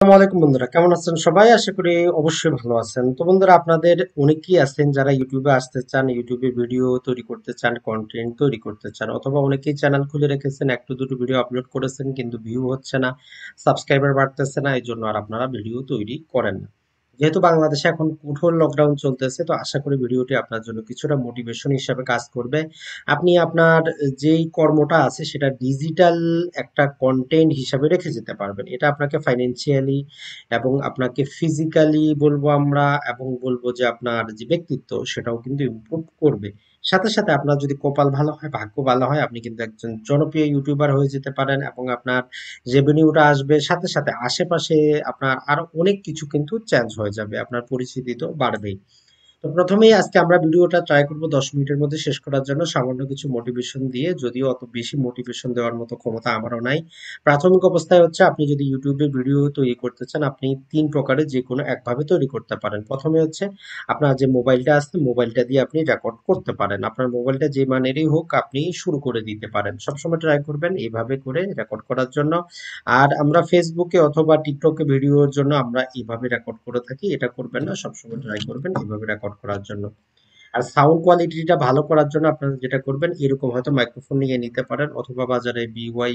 আসসালামু আলাইকুম বন্ধুরা, কেমন আছেন সবাই? আশা করি অবশ্যই ভালো আছেন। তো বন্ধুরা, আপনাদের অনেকেই আছেন যারা ইউটিউবে আসতে চান, ইউটিউবে ভিডিও তৈরি করতে চান, কন্টেন্ট তৈরি করতে চান, অথবা অনেকেই চ্যানেল খুলে রেখেছেন, একটু দুটো ভিডিও আপলোড করেছেন কিন্তু ভিউ হচ্ছে না, সাবস্ক্রাইবার বাড়তেছে না, এই জন্য আর আপনারা ভিডিও তৈরি করেন না। যেহেতু বাংলাদেশে এখন কঠোর লকডাউন চলতেছে, তো আশা করি ভিডিওটি আপনার জন্য কিছুটা মোটিভেশন হিসাবে কাজ করবে। আপনি আপনার যেই কর্মটা আছে সেটা ডিজিটাল একটা কন্টেন্ট হিসাবে রেখে যেতে পারবেন। এটা আপনাকে ফাইন্যান্সিয়ালি এবং আপনাকে ফিজিক্যালি বলবো আমরা, এবং বলবো যে আপনার যে ব্যক্তিত্ব সেটাও কিন্তু ইমপ্রুভ করবে। সাথে সাথে আপনার যদি কপাল ভালো হয়, ভাগ্য ভালো হয়, আপনি কিন্তু একজন জনপ্রিয় ইউটিউবার হয়ে যেতে পারেন এবং আপনার রেভিনিউটা আসবে। সাথে সাথে আশেপাশে আপনার আরো অনেক কিছু কিন্তু চেঞ্জ হয়ে যাবে, আপনার পরিচিতি তো বাড়বেই। তো প্রথমেই আজকে আমরা ভিডিওটা ট্রাই করব 10 মিনিটের মধ্যে শেষ করার জন্য সামান্য কিছু মোটিভেশন দিয়ে, যদিও অত বেশি মোটিভেশন দেওয়ার মতো ক্ষমতা আমারও নাই। প্রাথমিক অবস্থায় হচ্ছে, আপনি যদি ইউটিউবে ভিডিও তৈরি করতে চান, আপনি তিন প্রকারের যে কোনো একভাবে তৈরি করতে পারেন। প্রথমে হচ্ছে আপনার যে মোবাইলটা আছে, মোবাইলটা দিয়ে আপনি রেকর্ড করতে পারেন। আপনার মোবাইলটা যে মানেরই হোক, আপনি শুরু করে দিতে পারেন। সবসময় ট্রাই করবেন এইভাবে করে রেকর্ড করার জন্য। আর আমরা ফেসবুকে অথবা টিকটকে ভিডিওর জন্য আমরা এইভাবে রেকর্ড করে থাকি, এটা করবেন না, সবসময় ট্রাই করবেন এইভাবে রেকর্ড করার জন্য। আর সাউন্ড কোয়ালিটিটা ভালো করার জন্য আপনারা যেটা করবেন, এরকম হয়তো মাইক্রোফোন নিয়ে নিতে পারেন, অথবা বাজারে বিওয়াই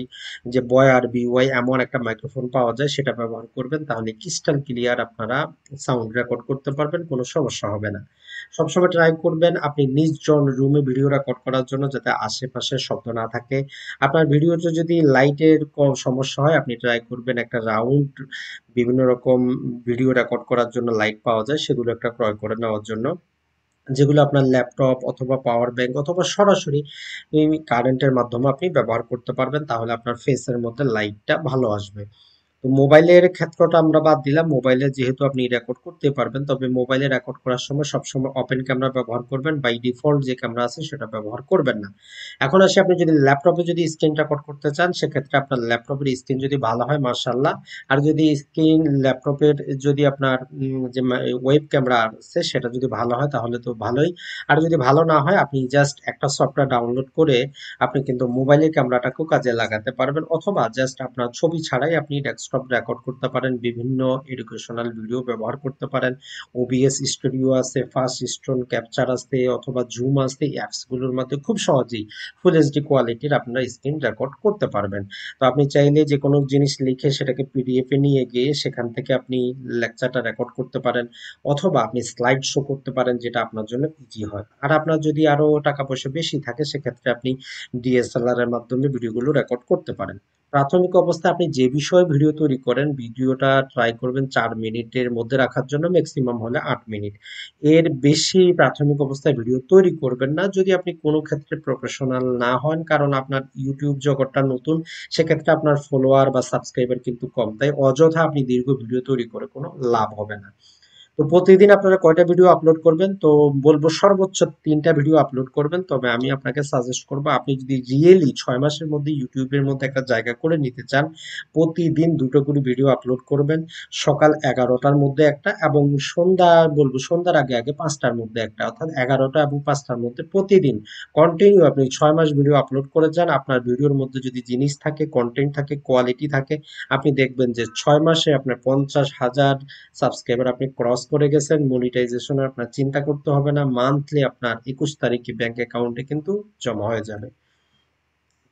যে বয়ার বিওয়াই এমন একটা মাইক্রোফোন পাওয়া যায়, সেটা ব্যবহার করবেন। তাহলে ক্রিস্টাল ক্লিয়ার আপনারা সাউন্ড রেকর্ড করতে পারবেন, কোনো সমস্যা হবে না। সবসময় ট্রাই করবেন আপনি নির্জন রুমে ভিডিও রেকর্ড করার জন্য, যাতে আশেপাশে শব্দ না থাকে। আপনার ভিডিওতে যদি লাইটের সমস্যা হয়, আপনি ট্রাই করবেন একটা রাউন্ড, বিভিন্ন রকম ভিডিও রেকর্ড করার জন্য লাইট পাওয়া যায়, সেগুলো একটা ক্রয় করে নেওয়ার জন্য, যেগুলো আপনার ল্যাপটপ অথবা পাওয়ার ব্যাংক অথবা সরাসরি এই কারেন্টের মাধ্যমে আপনি ব্যবহার করতে পারবেন। তাহলে আপনার ফেসের মধ্যে লাইটটা ভালো আসবে। তো মোবাইলের ক্ষেত্রটা আমরা বাদ দিলাম, মোবাইলে যেহেতু আপনি রেকর্ড করতে পারবেন, তবে মোবাইলে রেকর্ড করার সময় সবসময় ওপেন ক্যামেরা ব্যবহার করবেন, বাই ডিফল্ট যে ক্যামেরা আছে সেটা ব্যবহার করবেন না। এখন আসি, আপনি যদি ল্যাপটপে যদি স্ক্রিন রেকর্ড করতে চান, সেক্ষেত্রে আপনার ল্যাপটপের স্ক্রিন যদি ভালো হয়, মার্শাল্লাহ। আর যদি স্ক্রিন ল্যাপটপের যদি আপনার যে ওয়েব ক্যামেরা আছে সেটা যদি ভালো হয়, তাহলে তো ভালোই। আর যদি ভালো না হয়, আপনি জাস্ট একটা সফটওয়্যার ডাউনলোড করে আপনি কিন্তু মোবাইলের ক্যামেরাটাকেও কাজে লাগাতে পারবেন, অথবা জাস্ট আপনার ছবি ছাড়াই আপনি ডেস্কটপ রেকর্ড করতে পারেন, বিভিন্ন এডুকেশনাল ভিডিও ব্যবহার করতে পারেন। ওবিএস স্টুডিও আছে, ফাস্ট স্টোন ক্যাপচার আছে, অথবা জুম আছে, এই অ্যাপস গুলোর মধ্যে খুব সহজেই ফুল এইচডি কোয়ালিটির আপনারা স্ক্রিন রেকর্ড করতে পারবেন। তো আপনি চাইলে যে কোনো জিনিস লিখে সেটাকে পিডিএফ এ নিয়ে গিয়ে সেখান থেকে আপনি লেকচারটা রেকর্ড করতে পারেন, অথবা আপনি স্লাইড শো করতে পারেন, যেটা আপনার জন্য ইজি হয়। আর আপনার যদি আরো টাকা পয়সা বেশি থাকে, সেক্ষেত্রে আপনি ডিএসএলআর এর মাধ্যমে ভিডিওগুলো রেকর্ড করতে পারেন। প্রাথমিক অবস্থায় আপনি যে বিষয়ে ভিডিও তৈরি করেন, ভিডিওটা ট্রাই করবেন 4 মিনিটের মধ্যে রাখার জন্য, ম্যাক্সিমাম হলে 8 মিনিট। এর বেশি প্রাথমিক অবস্থায় ভিডিও তৈরি করবেন না, যদি আপনি কোনো ক্ষেত্রে প্রফেশনাল না হন, কারণ আপনার ইউটিউব জগৎটা নতুন, সেক্ষেত্রে আপনার ফলোয়ার বা সাবস্ক্রাইবার কিন্তু কম, তাই অযথা আপনি দীর্ঘ ভিডিও তৈরি করে কোনো লাভ হবে না। তো প্রতিদিন আপনারা কয়টা ভিডিও আপলোড করবেন? তো বলবো সর্বোচ্চ 3টা ভিডিও আপলোড করবেন। তবে আমি আপনাকে সাজেস্ট করবো, আপনি যদি রিয়েলি 6 মাসের মধ্যে ইউটিউবের মধ্যে একটা জায়গা করে নিতে চান, প্রতিদিন দুটো করে ভিডিও আপলোড করবেন। সকাল 11টার মধ্যে একটা, এবং সন্ধ্যা, বলবো সন্ধ্যার আগে আগে 5টার মধ্যে একটা, অর্থাৎ 11টা এবং 5টার মধ্যে প্রতিদিন কন্টিনিউ আপনি 6 মাস ভিডিও আপলোড করে যান। আপনার ভিডিওর মধ্যে যদি জিনিস থাকে, কন্টেন্ট থাকে, কোয়ালিটি থাকে, আপনি দেখবেন যে 6 মাসে আপনার 50,000 সাবস্ক্রাইবার আপনি ক্রস করে গেছেন। মনিটাইজেশন আপনার চিন্তা করতে হবে না, মান্থলি আপনার 21 তারিখে ব্যাংক অ্যাকাউন্টে কিন্তু জমা হয়ে যাবে।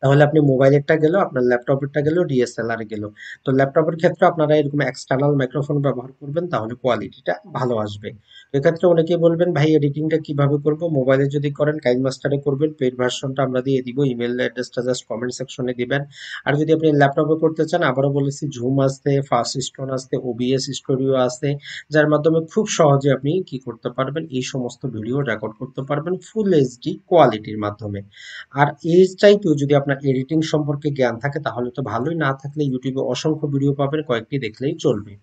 তাহলে আপনি মোবাইলেরটা গেল, আপনার ল্যাপটপেরটা গেল, ডিএসএলআর গেল। তো ল্যাপটপের ক্ষেত্রে আপনারা এরকম এক্সটার্নাল মাইক্রোফোন ব্যবহার করবেন, তাহলে কোয়ালিটিটা ভালো আসবে। তো এক্ষেত্রে অনেকেই বলবেন, ভাই এডিটিংটা কিভাবে করব? মোবাইলে যদি করেন, কাইন মাস্টারে করবেন, পেইড ভার্সনটা আমরা দিয়ে দিব, ইমেল অ্যাড্রেসটা জাস্ট কমেন্ট সেকশনে দিবেন। আর যদি আপনি ল্যাপটপে করতে চান, আবারও বলেছি, ঝুম আসতে, ফাস্ট স্টোন আসতে, ওবিএস স্টুডিও আসতে, যার মাধ্যমে খুব সহজে আপনি কি করতে পারবেন, এই সমস্ত ভিডিও রেকর্ড করতে পারবেন ফুল এইচডি কোয়ালিটির মাধ্যমে। আর এর চাইতেও যদি আপনার এডিটিং সম্পর্কে জ্ঞান থাকে, তাহলে তো ভালোই, না থাকলে ইউটিউবে অসংখ্য ভিডিও পাবেন, কয়েকটি দেখলেই চলবে।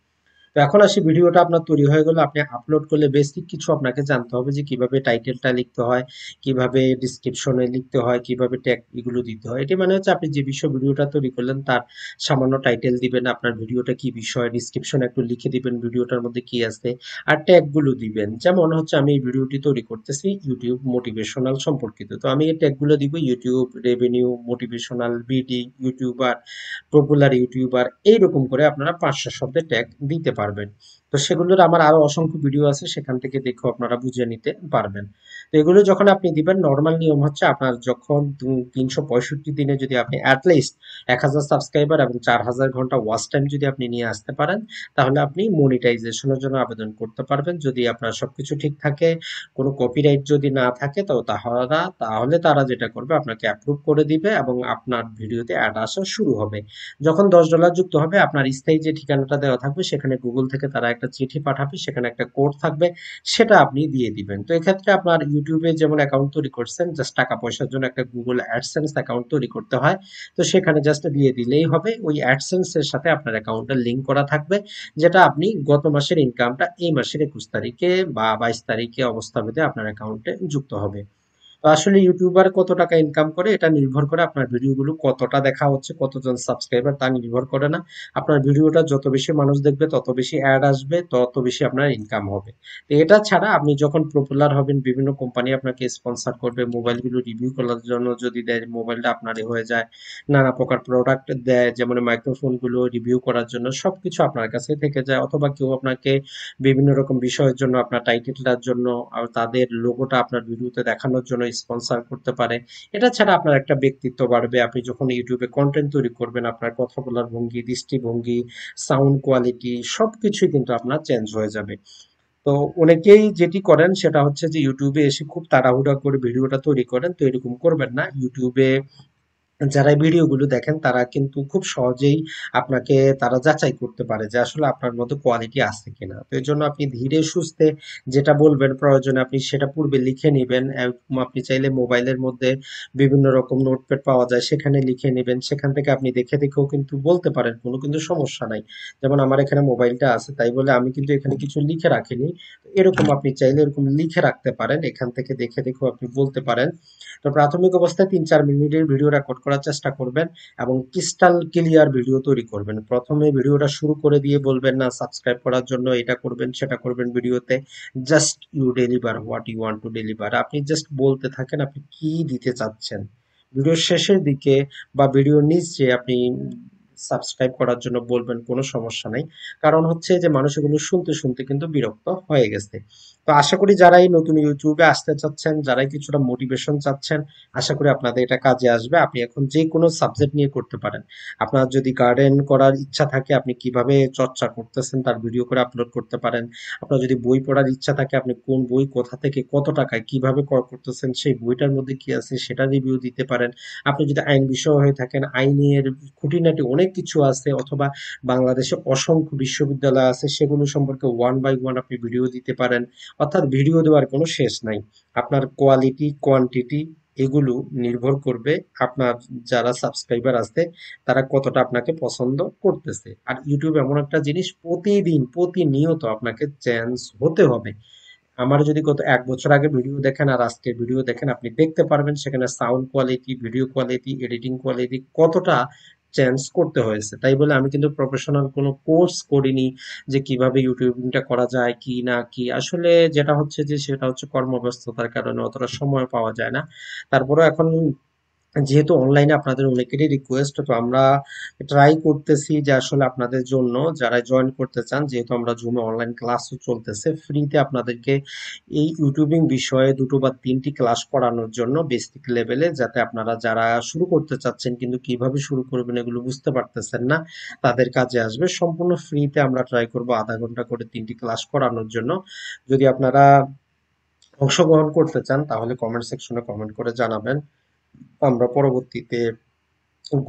তো এখন আসি, ভিডিওটা আপনার তৈরি হয়ে গেল, আপনি আপলোড করলে বেসিক কিছু আপনাকে জানতে হবে যে কিভাবে টাইটেলটা লিখতে হয়, কিভাবে ডিসক্রিপশনে লিখতে হয়, কিভাবে ট্যাগ এগুলো দিতে হয়। এটি মানে হচ্ছে আপনি যে বিষয় ভিডিওটা তৈরি করলেন তার সামান্য টাইটেল দিবেন, আপনার ভিডিওটা কি বিষয়, ডিসক্রিপশনে একটু লিখে দিবেন ভিডিওটার মধ্যে কি আছে, আর ট্যাগ গুলো দিবেন। যেমন হচ্ছে আমি এই ভিডিওটি তৈরি করতেছি ইউটিউব মোটিভেশনাল সম্পর্কিত, তো আমি এই ট্যাগ গুলো দিব YouTube revenue, motivational, BD, YouTuber, popular YouTuber, এইরকম করে আপনারা 500 শব্দের ট্যাগ দিতে পারবেন। তো সেগুলোর আমার আরো অসংখ্য ভিডিও আছে, সেখান থেকে দেখেও আপনারা বুঝে নিতে পারবেন। তো এগুলো যখন আপনি দিবেন, নর্মাল নিয়ম হচ্ছে আপনার যখন 365 দিনে যদি আপনি অ্যাটলিস্ট 1000 সাবস্ক্রাইবার এবং 4000 ঘন্টা ওয়াচ টাইম যদি আপনি নিয়ে আসতে পারেন, তাহলে আপনি মনিটাইজেশনের জন্য আবেদন করতে পারবেন। যদি আপনার সবকিছু ঠিক থাকে, কোনো কপিরাইট যদি না থাকে, তো তাহলে তারা যেটা করবে আপনাকে অ্যাপ্রুভ করে দিবে এবং আপনার ভিডিওতে অ্যাড আসা শুরু হবে। যখন $10 যুক্ত হবে, আপনার স্থায়ী যে ঠিকানাটা দেওয়া থাকবে সেখানে গুগল থেকে তারা একটা চিঠি পাঠাবে, সেখানে একটা কোড থাকবে, সেটা আপনি দিয়ে দিবেন। তো এক্ষেত্রে আপনার ইউটিউবে যেমন অ্যাকাউন্ট তৈরি করছেন, জাস্ট টাকা পয়সার জন্য একটা গুগল অ্যাডসেন্স অ্যাকাউন্ট তৈরি করতে হয়। তো সেখানে জাস্ট দিয়ে দিলেই হবে, ওই অ্যাডসেন্স এর সাথে আপনার অ্যাকাউন্টের লিঙ্ক করা থাকবে, যেটা আপনি গত মাসের ইনকামটা এই মাসের 21 তারিখে বা 22 তারিখে অবস্থা ভেদে আপনার অ্যাকাউন্টে যুক্ত হবে। তো আসলে ইউটিউবার কত টাকা ইনকাম করে এটা নির্ভর করে আপনার ভিডিওগুলো কতটা দেখা হচ্ছে, কতজন সাবস্ক্রাইবার, তা নির্ভর করে না। আপনার ভিডিওটা যত বেশি মানুষ দেখবে, তত বেশি অ্যাড আসবে, তত বেশি আপনার ইনকাম হবে। তো এটা ছাড়া আপনি যখন পপুলার হবেন, বিভিন্ন কোম্পানি আপনাকে স্পন্সর করবে, মোবাইলগুলো রিভিউ করার জন্য যদি দেয়, মোবাইলটা আপনারই হয়ে যায়, নানা প্রকার প্রোডাক্ট দেয়, যেমন মাইক্রোফোনগুলো রিভিউ করার জন্য, সবকিছু আপনার কাছে থেকে যায়। অথবা কেউ আপনাকে বিভিন্ন রকম বিষয়ের জন্য, আপনার টাইটেলটার জন্য আর তাদের লোগোটা আপনার ভিডিওতে দেখানোর জন্য স্পন্সর করতে পারে। এটা ছাড়া আপনার একটা ব্যক্তিত্ব বাড়বে। আপনি যখন ইউটিউবে কন্টেন্ট তৈরি করবেন, আপনার কথা বলার ভঙ্গি, দৃষ্টিভঙ্গি, সাউন্ড কোয়ালিটি সবকিছুই কিন্তু আপনার চেঞ্জ হয়ে যাবে। তো অনেকেই যেটি করেন সেটা হচ্ছে যে ইউটিউবে এসে খুব তাড়াহুড়া করে ভিডিওটা তৈরি করেন, তো এরকম করবেন না। ইউটিউবে যারা ভিডিওগুলো দেখেন তারা কিন্তু খুব সহজেই আপনাকে তারা যাচাই করতে পারে যে আসলে আপনার মধ্যে কোয়ালিটি আছে কিনা। তো এই জন্য আপনি ধীরে সুস্থে যেটা বলবেন, প্রয়োজনে আপনি সেটা পূর্বে লিখে নিবেন। আপনি চাইলে মোবাইলের মধ্যে বিভিন্ন রকম নোটপ্যাড পাওয়া যায়, সেখানে লিখে নিবেন। সেখান থেকে আপনি দেখে দেখেও কিন্তু বলতে পারেন, কোনো কিন্তু সমস্যা নাই। যেমন আমার এখানে মোবাইলটা আছে, তাই বলে আমি কিন্তু এখানে কিছু লিখে রাখিনি। এরকম আপনি চাইলে এরকম লিখে রাখতে পারেন, এখান থেকে দেখে দেখেও আপনি বলতে পারেন। তো প্রাথমিক অবস্থায় 3-4 মিনিটের ভিডিও রেকর্ড করার চেষ্টা করবেন এবং ক্রিস্টাল ক্লিয়ার ভিডিও তৈরি করবেন। প্রথমে ভিডিওটা শুরু করে দিয়ে বলবেন না সাবস্ক্রাইব করার জন্য এটা করবেন সেটা করবেন ভিডিওতে। Just you deliver what you want to deliver, আপনি জাস্ট বলতে থাকেন আপনি কি দিতে চাচ্ছেন। ভিডিওর শেষের দিকে বা ভিডিওর নিচে আপনি সাবস্ক্রাইব করার জন্য বলবেন, কোনো সমস্যা নাই। কারণ হচ্ছে যে মানুষ এগুলো শুনতে শুনতে কিন্তু বিরক্ত হয়ে গেছে। তো আশা করি যারাই নতুন ইউটিউবে আসতে চাচ্ছেন, যারাই কিছুটা মোটিভেশন চাচ্ছেন, আশা করি আপনাদের এটা কাজে আসবে। আপনি এখন যে কোনো সাবজেক্ট নিয়ে করতে পারেন। আপনার যদি গার্ডেন করার ইচ্ছা থাকে, আপনি কিভাবে চর্চা করতেছেন তার ভিডিও করে আপলোড করতে পারেন। আপনার যদি বই পড়ার ইচ্ছা থাকে, আপনি কোন বই কোথা থেকে কত টাকায় কিভাবে ক্রয় করতেছেন, সেই বইটার মধ্যে কি আছে সেটা রিভিউ দিতে পারেন। আপনি যদি আইন বিষয় হয়ে থাকেন, আইনের খুঁটিনাটি অনেক কিছু আছে, অথবা বাংলাদেশে অসংখ্য বিশ্ববিদ্যালয় আছে, সেগুলো সম্পর্কে ওয়ান বাই ওয়ান আপনি ভিডিও দিতে পারেন। অর্থাৎ ভিডিও দেওয়ার কোনো শেষ নাই। আপনার কোয়ালিটি, কোয়ান্টিটি এগুলো নির্ভর করবে আপনার যারা সাবস্ক্রাইবার আছে তারা কতটা আপনাকে পছন্দ করতেছে। আর ইউটিউব এমন একটা জিনিস, প্রতিদিন প্রতিনিয়ত আপনাকে চেঞ্জ হতে হবে। আমার যদি গত 1 বছর আগে ভিডিও দেখেন আর আজকের ভিডিও দেখেন, আপনি দেখতে পারবেন সেখানে sound quality, video quality, editing quality কতটা চেঞ্জ করতে হয়েছে। তাই বলে আমি কিন্তু প্রফেশনাল কোনো কোর্স করিনি যে কিভাবে ইউটিউবিংটা করা যায় কি না কি। আসলে যেটা হচ্ছে যে সেটা হচ্ছে কর্মব্যস্ততার কারণে অতটা সময় পাওয়া যায় না। তারপরেও এখন যেহেতু অনলাইনে আপনাদের অনেকেরই রিকোয়েস্ট, তো আমরা ট্রাই করতেছি যে আসলে আপনাদের জন্য যারা জয়েন করতে চান, যেহেতু আমরা জুমে অনলাইন ক্লাসও চলতেছে, ফ্রিতে আপনাদেরকে এই ইউটিউবিং বিষয়ে 2 বা 3টি ক্লাস করানোর জন্য বেসিক লেভেলে, যাতে আপনারা যারা শুরু করতে চাচ্ছেন কিন্তু কিভাবে শুরু করবেন এগুলো বুঝতে পারতেছেন না, তাদের কাজে আসবে। সম্পূর্ণ ফ্রিতে আমরা ট্রাই করব আধা ঘন্টা করে 3টি ক্লাস করানোর জন্য। যদি আপনারা অংশগ্রহণ করতে চান তাহলে কমেন্ট সেকশনে কমেন্ট করে জানাবেন। আমরা পরবর্তীতে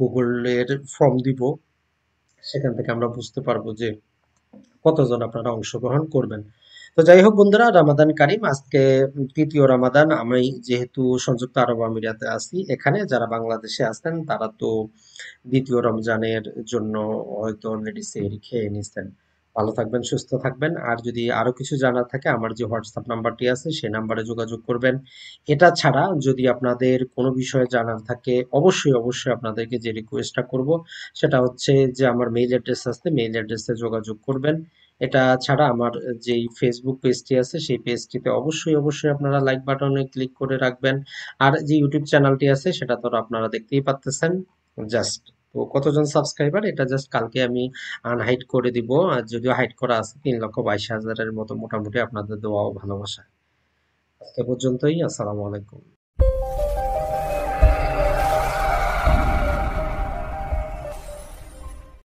গুগলের ফর্ম দিব, সেখান থেকে আমরা বুঝতে পারবো যে কতজন আপনারা অংশগ্রহণ করবেন। তো যাই হোক বন্ধুরা, রামাদান কারিম। আজকে তৃতীয় রামাদান। আমি যেহেতু সংযুক্ত আরব আমিরাতে আছি, এখানে যারা বাংলাদেশে আছেন তারা তো দ্বিতীয় রমজানের জন্য হয়তো অলরেডি সেহরি খেয়ে নিছেন। ভালো থাকবেন, সুস্থ থাকবেন। আর যদি আরো কিছু জানার থাকে আমার যে হোয়াটসঅ্যাপ নাম্বারটি আছে সেই নাম্বারে যোগাযোগ করবেন। এটা ছাড়া যদি আপনাদের কোনো বিষয়ে জানার থাকে অবশ্যই অবশ্যই আপনাদেরকে যে রিকোয়েস্টটা করব সেটা হচ্ছে যে আমার মেইল অ্যাড্রেস আছে, মেইল অ্যাড্রেসে যোগাযোগ করবেন। এটা ছাড়া আমার যেই ফেসবুক পেজটি আছে সেই পেজটিতে অবশ্যই অবশ্যই আপনারা লাইক বাটনে ক্লিক করে রাখবেন। আর যে ইউটিউব চ্যানেলটি আছে সেটা তো আপনারা দেখতেই পাচ্তেছেন। জাস্ট তো কতজন সাবস্ক্রাইবার এটা জাস্ট কালকে আমি আনহাইড করে দিব। আর যদিও হাইড করা আছে ৩,২২,০০০-এর মতো মোটামুটি আপনাদের দোয়া ও ভালোবাসা। আজকে পর্যন্তই। আসসালামু আলাইকুম।